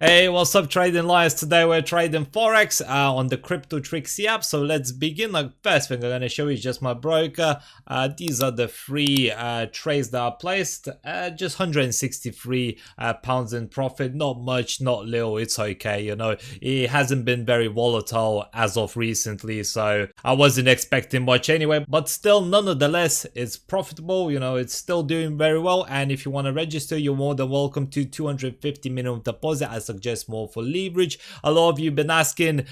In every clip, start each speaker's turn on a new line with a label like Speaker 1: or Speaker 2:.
Speaker 1: Hey, what's up, trading lions? Today we're trading Forex on the Crypto Trixi app. So let's begin. Like, first thing I'm going to show you is just my broker. These are the three trades that are placed. Just 163 pounds in profit. Not much, not little. It's okay. You know, it hasn't been very volatile as of recently, so I wasn't expecting much anyway. But still, nonetheless, it's profitable. You know, it's still doing very well. And if you want to register, you're more than welcome to. 250 minimum deposit. I suggest more for leverage. A lot of you been asking, you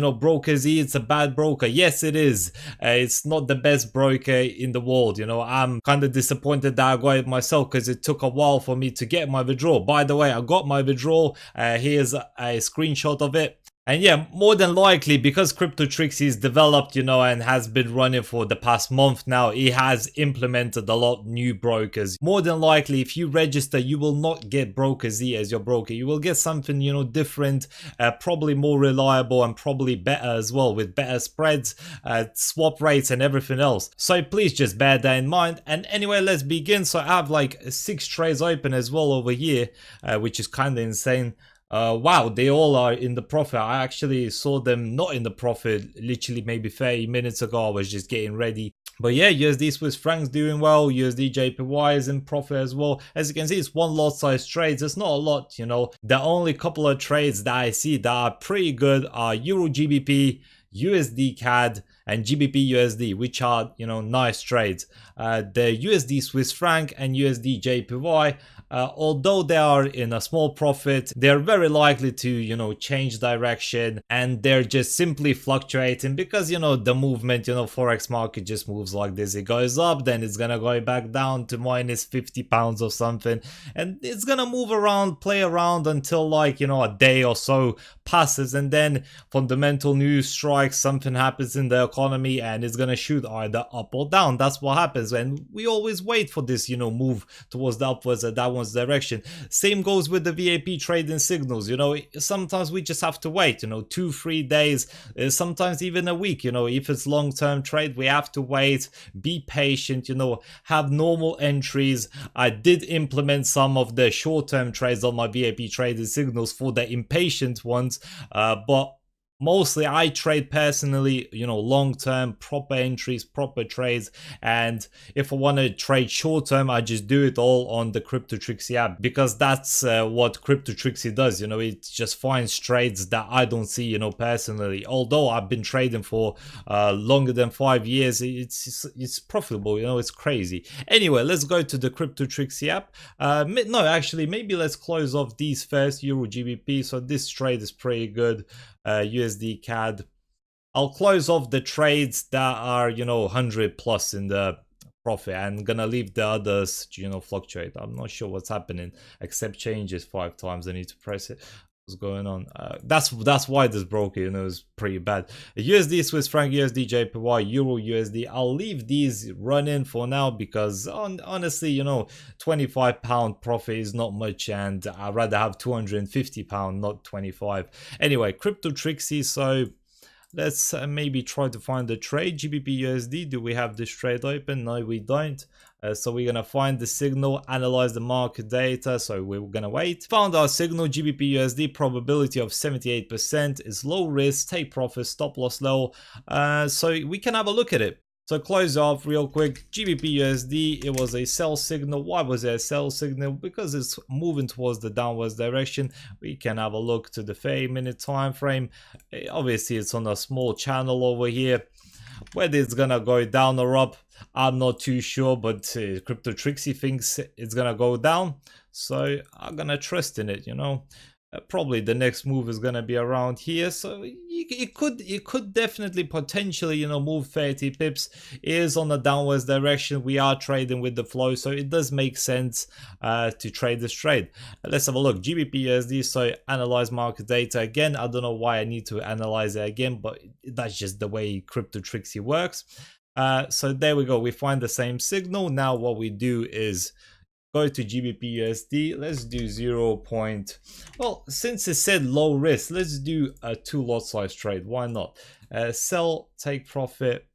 Speaker 1: know, 𝗏𝗏𝗘𝗧, it's a bad broker. Yes, it is. It's not the best broker in the world. You know, I'm kind of disappointed that I got it myself because it took a while for me to get my withdrawal. By the way, I got my withdrawal. Here's a screenshot of it. And yeah, more than likely, because Crypto Trixi is developed, you know, and has been running for the past month now, it has implemented a lot of new brokers. More than likely, if you register, you will not get 𝗏𝗏𝗘𝗧 as your broker. You will get something, you know, different, probably more reliable and probably better as well, with better spreads, swap rates and everything else. So please just bear that in mind. And anyway, let's begin. So I have like 6 trades open as well over here, which is kind of insane. Wow, they all are in the profit. I actually saw them not in the profit literally maybe 30 minutes ago. I was just getting ready. But yeah, USD Swiss francs doing well. USD JPY is in profit as well. As you can see, it's one lot size trades. It's not a lot, you know. The only couple of trades that I see that are pretty good are Euro GBP, USD CAD and GBP USD, which are, you know, nice trades. The USD Swiss franc and USD JPY, although they are in a small profit, they're very likely to, you know, change direction, and they're just simply fluctuating because, you know, the movement, you know, Forex market just moves like this. It goes up, then it's gonna go back down to minus 50 pounds or something, and it's gonna move around, play around until, like, you know, a day or so passes, and then fundamental news strikes, something happens in the economy, and it's gonna shoot either up or down. That's what happens, and we always wait for this, you know, move towards the upwards or downwards direction. Same goes with the VAP trading signals. You know, sometimes we just have to wait, you know, 2-3 days, sometimes even a week. You know, if it's long-term trade, we have to wait, be patient, you know, have normal entries. I did implement some of the short-term trades on my VAP trading signals for the impatient ones, but mostly I trade personally, you know, long-term, proper entries, proper trades. And if I want to trade short-term, I just do it all on the Crypto Trixi app, because that's what Crypto Trixi does. You know, it just finds trades that I don't see, you know, personally. Although I've been trading for longer than 5 years, it's profitable, you know, it's crazy. Anyway, let's go to the Crypto Trixi app. No, actually, maybe let's close off these first. Euro GBP. So this trade is pretty good. USD CAD. I'll close off the trades that are, you know, 100 plus in the profit, and gonna leave the others to, you know, fluctuate. I'm not sure what's happening. Accept changes 5 times. I need to press it. What's going on? That's why this broker, you know, is pretty bad. USD Swiss franc, USD JPY, Euro USD. I'll leave these running for now because honestly, you know, 25 pound profit is not much, and I'd rather have 250 pound, not 25. Anyway, Crypto Trixi. So let's maybe try to find the trade. GBP USD. Do we have this trade open? No, we don't. So we're gonna find the signal, analyze the market data. So we're gonna wait. Found our signal. GBP USD, probability of 78%, is low risk, take profit, stop loss low. So we can have a look at it. So close off real quick. GBP USD, it was a sell signal. Why was it a sell signal? Because it's moving towards the downwards direction. We can have a look to the 30-minute time frame. Obviously, it's on a small channel over here. Whether it's gonna go down or up, I'm not too sure, but Crypto Trixi thinks it's gonna go down, so I'm gonna trust in it, you know. Probably the next move is gonna be around here, so it could definitely potentially, you know, move 30 pips. It is on the downwards direction. We are trading with the flow, so it does make sense to trade this trade. Let's have a look. GBP USD. So analyze market data again. I don't know why I need to analyze it again, but that's just the way Crypto Trixi works. So there we go. We find the same signal. Now what we do is go to GBP USD. Let's do 0. Well, since it said low risk, let's do a 2 lot size trade. Why not? Sell, take profit.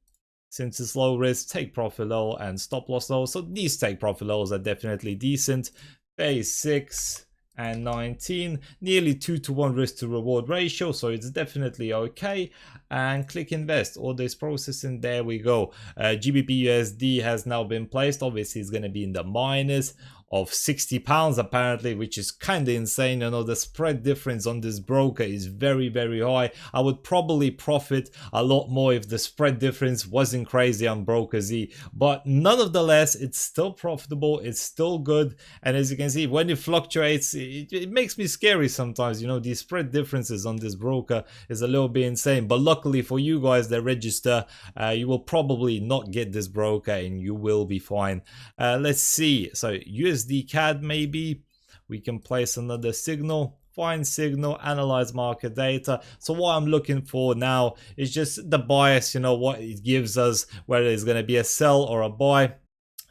Speaker 1: Since it's low risk, take profit low and stop loss low. So these take profit lows are definitely decent. Phase 6 and 19, nearly 2-to-1 risk to reward ratio, so it's definitely okay. And click invest, all this processing, there we go. GBP USD has now been placed. Obviously it's going to be in the minus of £60 apparently, which is kind of insane. You know, the spread difference on this broker is very high. I would probably profit a lot more if the spread difference wasn't crazy on broker Z, but nonetheless it's still profitable, it's still good. And as you can see, when it fluctuates, it makes me scary sometimes. You know, these spread differences on this broker is a little bit insane, but luckily for you guys that register, you will probably not get this broker and you will be fine. Let's see, so USD CAD, maybe we can place another signal, find signal, analyze market data. So what I'm looking for now is just the bias, you know, what it gives us, whether it's going to be a sell or a buy.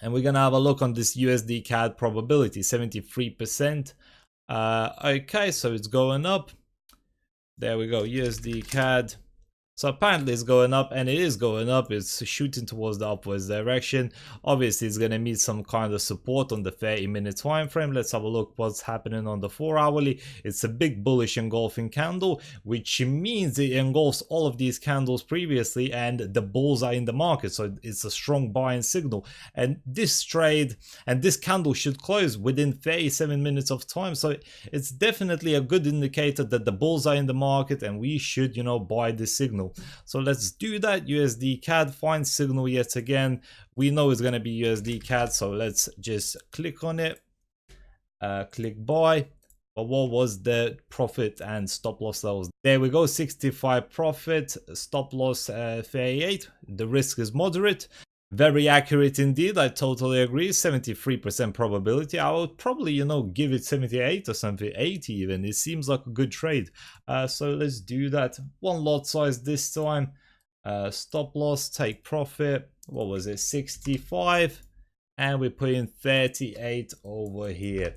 Speaker 1: And we're going to have a look on this USD CAD probability, 73%. Okay, so it's going up. There we go, USD CAD. So apparently it's going up, and it is going up. It's shooting towards the upwards direction. Obviously it's going to meet some kind of support on the 30-minute time frame. Let's have a look what's happening on the 4-hourly. It's a big bullish engulfing candle, which means it engulfs all of these candles previously, and the bulls are in the market, so it's a strong buying signal. And this trade and this candle should close within 37 minutes of time, so it's definitely a good indicator that the bulls are in the market and we should, you know, buy this signal. So let's do that. USD CAD, find signal yet again. We know it's going to be USD CAD, so let's just click on it, click buy. But what was the profit and stop loss levels? There we go, 65 profit, stop loss 38. The risk is moderate. Very accurate indeed, I totally agree. 73% probability. I would probably, you know, give it 78 or something, 80 even. It seems like a good trade. So let's do that. One lot size this time. Stop loss, take profit. What was it? 65. And we put in 38 over here.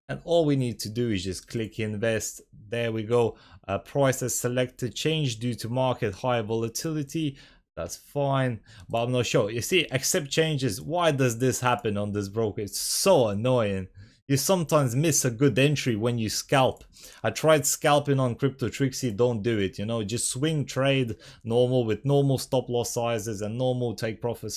Speaker 1: And all we need to do is just click invest. There we go. Price is selected, change due to market high volatility. That's fine, but I'm not sure. You see, accept changes. Why does this happen on this broker? It's so annoying. You sometimes miss a good entry when you scalp. I tried scalping on Crypto Trixi, don't do it. You know, just swing trade normal with normal stop loss sizes and normal take profit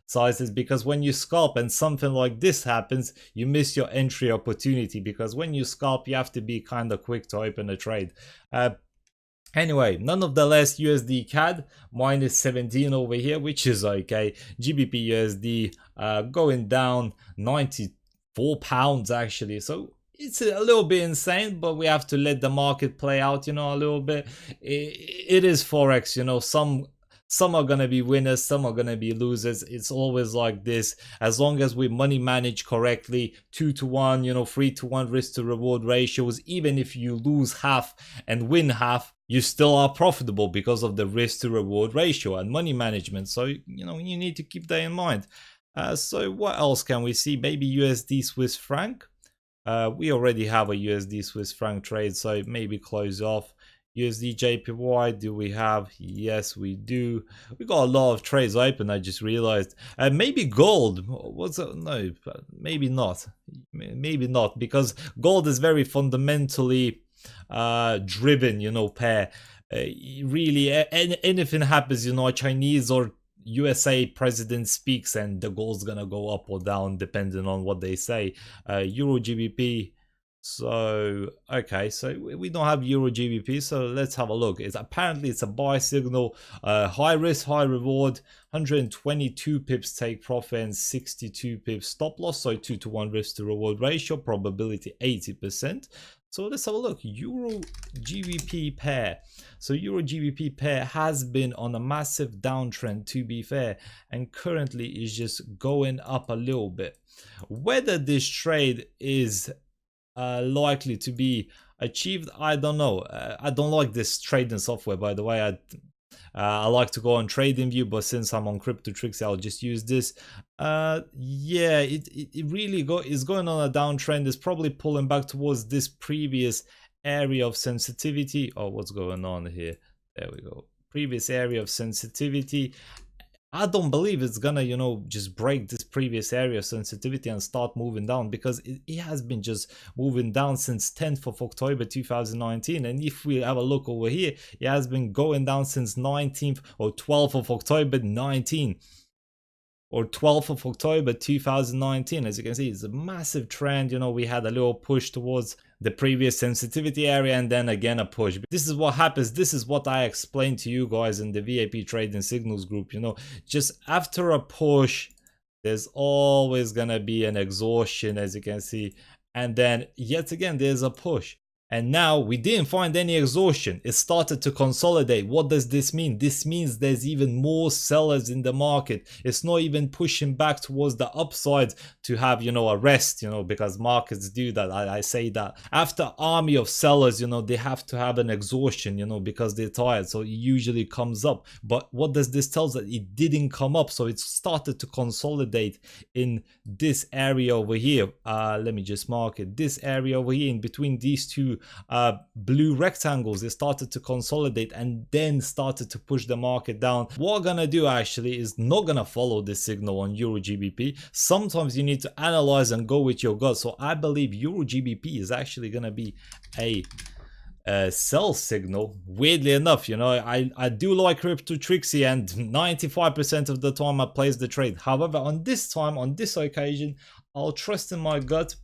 Speaker 1: sizes, because when you scalp and something like this happens, you miss your entry opportunity, because when you scalp, you have to be kind of quick to open a trade. Anyway, nonetheless, USD CAD minus 17 over here, which is okay. GBP USD going down 94 pounds actually. So it's a little bit insane, but we have to let the market play out, you know, a little bit. It is Forex, you know, some are going to be winners, some are going to be losers. It's always like this. As long as we money manage correctly, 2-to-1, you know, 3-to-1 risk to reward ratios, even if you lose half and win half, you still are profitable because of the risk to reward ratio and money management. So, you know, you need to keep that in mind. So what else can we see? Maybe USD Swiss franc. We already have a USD Swiss franc trade, so maybe close off. USD JPY, do we have? Yes, we do. We got a lot of trades open, I just realized. Maybe gold. What's that? No, maybe not. Maybe not, because gold is very fundamentally driven, you know, pair. Really, anything happens, you know, a Chinese or USA president speaks and the gold's gonna go up or down depending on what they say. Euro GBP. So okay, so we don't have Euro GBP, so let's have a look. Apparently it's a buy signal, high risk high reward, 122 pips take profit and 62 pips stop loss, so 2-to-1 risk to reward ratio, probability 80%. So let's have a look. Euro GBP pair. So Euro GBP pair has been on a massive downtrend, to be fair, and currently is just going up a little bit. Whether this trade is likely to be achieved, I don't know. I don't like this trading software, by the way. I like to go on TradingView, but since I'm on Crypto Trixi, I'll just use this. Yeah, it really is going on a downtrend. It's probably pulling back towards this previous area of sensitivity. Oh, what's going on here? There we go. Previous area of sensitivity. I don't believe it's gonna, you know, just break this previous area of sensitivity and start moving down, because it has been just moving down since 10th of October 2019. And if we have a look over here, it has been going down since 19th or 12th of October 19 or 12th of October 2019. As you can see, it's a massive trend. You know, we had a little push towards the previous sensitivity area and then again a push. This is what happens. This is what I explained to you guys in the VIP Trading Signals group. You know, just after a push, there's always gonna be an exhaustion, as you can see, and then yet again there's a push. And now we didn't find any exhaustion. It started to consolidate. What does this mean? This means there's even more sellers in the market. It's not even pushing back towards the upside to have, you know, a rest, you know, because markets do that. I say that. After army of sellers, you know, they have to have an exhaustion, you know, because they're tired. So it usually comes up. But what does this tell us? That it didn't come up. So it started to consolidate in this area over here. Let me just mark it. This area over here in between these two blue rectangles, it started to consolidate and then started to push the market down. What I'm gonna do actually is not gonna follow this signal on Euro GBP. Sometimes you need to analyze and go with your gut. So I believe Euro GBP is actually gonna be a sell signal. Weirdly enough, you know, I do like crypto Trixi, and 95% of the time I place the trade. However, on this time, on this occasion, I'll trust in my gut.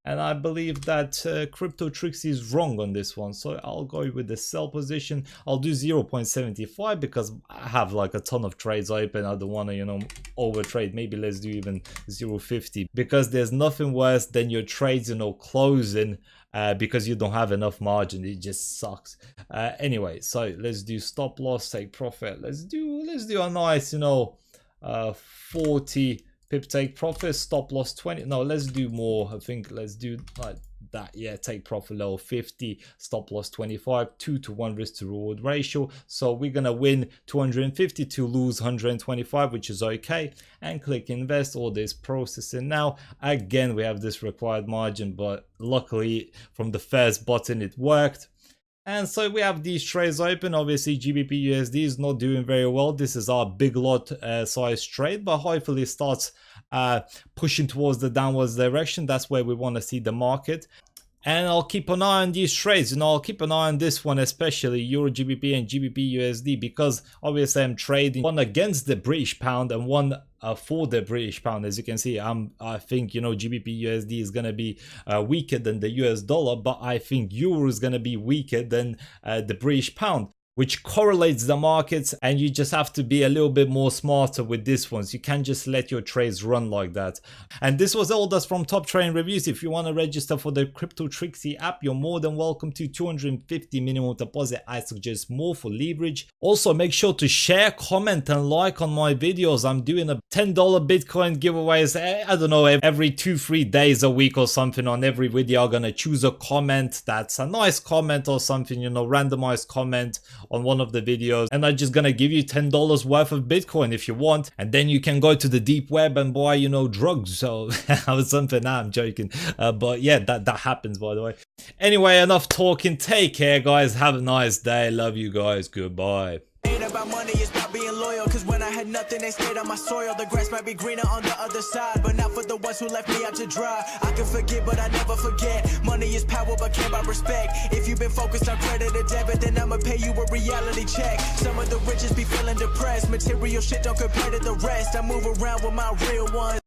Speaker 1: And I believe that crypto Trixi is wrong on this one. So I'll go with the sell position. I'll do 0.75 because I have like a ton of trades open. I don't want to, you know, over trade. Maybe let's do even 0.50, because there's nothing worse than your trades, you know, closing because you don't have enough margin. It just sucks. Anyway, so let's do stop loss, take profit. Let's do a nice, you know, 40 pip take profit, stop loss 20. No, let's do more. I think let's do like that. Yeah, take profit level 50, stop loss 25, 2-to-1 risk to reward ratio. So we're gonna win 250 to lose 125, which is okay. And click invest. All this processing now. Again, we have this required margin, but luckily from the first button it worked. And so we have these trades open. Obviously GBP USD is not doing very well. This is our big lot size trade, but hopefully it starts pushing towards the downwards direction. That's where we want to see the market. And I'll keep an eye on these trades. You know, I'll keep an eye on this one, especially Euro GBP and GBP USD, because obviously I'm trading one against the British pound and one for the British pound. As you can see, I think, you know, GBP USD is gonna be weaker than the US dollar, but I think Euro is gonna be weaker than the British pound, which correlates the markets, and you just have to be a little bit more smarter with this one. So you can't just let your trades run like that. And this was all that's from Top Trading Reviews. If you want to register for the Crypto Trixi app, you're more than welcome to. 250 minimum deposit. I suggest more for leverage. Also, make sure to share, comment, and like on my videos. I'm doing a $10 Bitcoin giveaways. I don't know, every 2-3 days a week or something. On every video, I'm gonna choose a comment that's a nice comment or something, you know, randomized comment on one of the videos, and I'm just gonna give you $10 worth of Bitcoin if you want, and then you can go to the deep web and buy, you know, drugs. So I was something. Nah, I'm joking, but yeah, that happens, by the way. Anyway, enough talking. Take care, guys. Have a nice day. Love you guys. Goodbye.
Speaker 2: Ain't about money, it's about being loyal. Cause when I had nothing, they stayed on my soil. The grass might be greener on the other side, but not for the ones who left me out to dry. I can forget, but I never forget. Money is power, but can't buy respect. If you've been focused on credit or debit, then I'ma pay you a reality check. Some of the richest be feeling depressed. Material shit don't compare to the rest. I move around with my real ones.